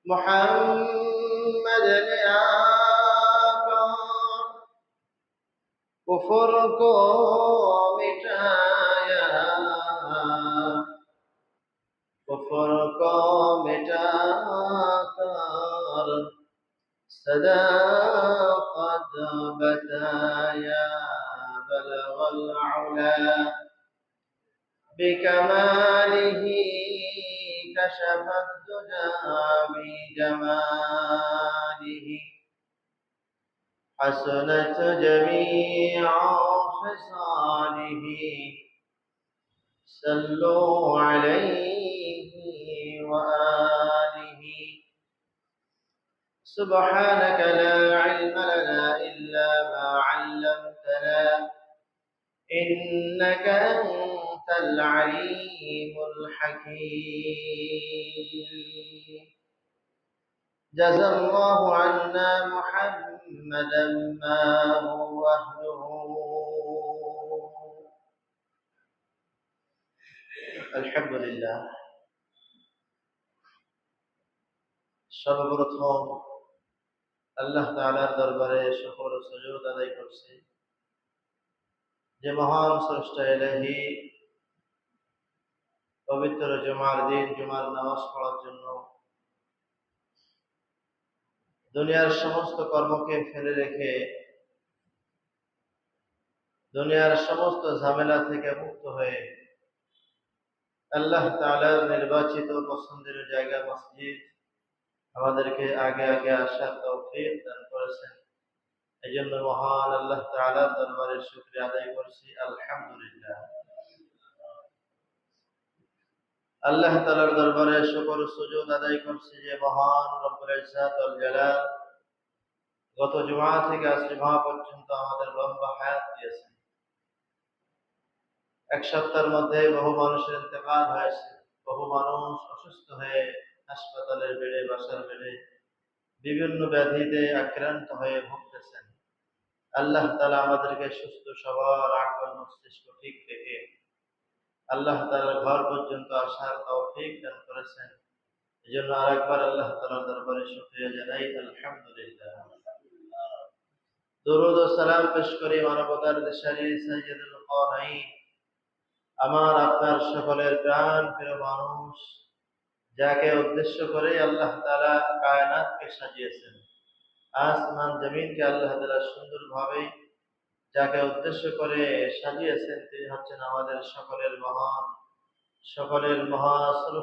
محمد आका कुफर को मिटाया कुफर को मिटाकर सदाकत बताया बलग العلا بكماله كشف الدجى بجماله حسنت جميع خصاله صلوا عليه وآله سبحانك لا علم لنا إلا ما علمتنا إنك أنت العليم الحكيم جزى الله عنا محمدا ما هو أهله الحمد لله সর্বপ্রথম আল্লাহ তাআলার দরবারে শুকর ও সুজুদ আদায় করছি যে মহান স্রষ্টা ইলাহি পবিত্র জুমার দিন জুমার নামাজ পড়ার জন্য দুনিয়ার সমস্ত কর্মকে ফেলে রেখে দুনিয়ার সমস্ত ঝামেলা থেকে মুক্ত হয়ে আল্লাহ তাআলার নির্বাচিত পছন্দের জায়গা মসজিদ আমাদেরকে আগে আগে আসার তৌফিক দান করেছেন। এই জন্য মহান আল্লাহ তাআলার দরবারে শুকরিয়া আদায় করছি, আলহামদুলিল্লাহ। আল্লাহ তাআলার দরবারে শুকর ও সুজুদ আদায় করছি যে মহান রব্বুল ইজ্জাত ওয়াল জালাল গত জুমা থেকে আজ জুমা পর্যন্ত আমাদের লম্বা হায়াত দিয়েছেন। এক সপ্তাহের মধ্যে বহু মানুষের ইন্তেকাল হয়েছে, বহু মানুষ অসুস্থ হয়ে হাসপাতালের বেডে বাসার বেডে বিভিন্ন ব্যাধিতে আক্রান্ত হয়ে ভুগতেছেন। আল্লাহ তাআলা আমাদেরকে সুস্থ সবল আকল মস্তিষ্ক ঠিক রেখে আল্লাহ তাআলার ঘর পর্যন্ত আসার তৌফিক দান করেছেন। এই জন্য আরেকবার আল্লাহ তাআলার দরবারে শুকরিয়া জানাই, আলহামদুলিল্লাহ। দরুদ ও সালাম পেশ করি মানবতার দেশারি সাইয়্যিদুল কাওনাইন, আমার আপনার সকলের প্রাণ প্রিয় মানুষ, যাকে উদ্দেশ্য করে আল্লাহ তাআলা কায়নাতকে সাজিয়েছেন, আসমান জমিনকে আল্লাহ তাআলা সুন্দরভাবে যাকে উদ্দেশ্য করে সাজিয়েছেন তিনি হচ্ছেন আমাদের সকলের মহান, সকলের মহাস্রষ্টা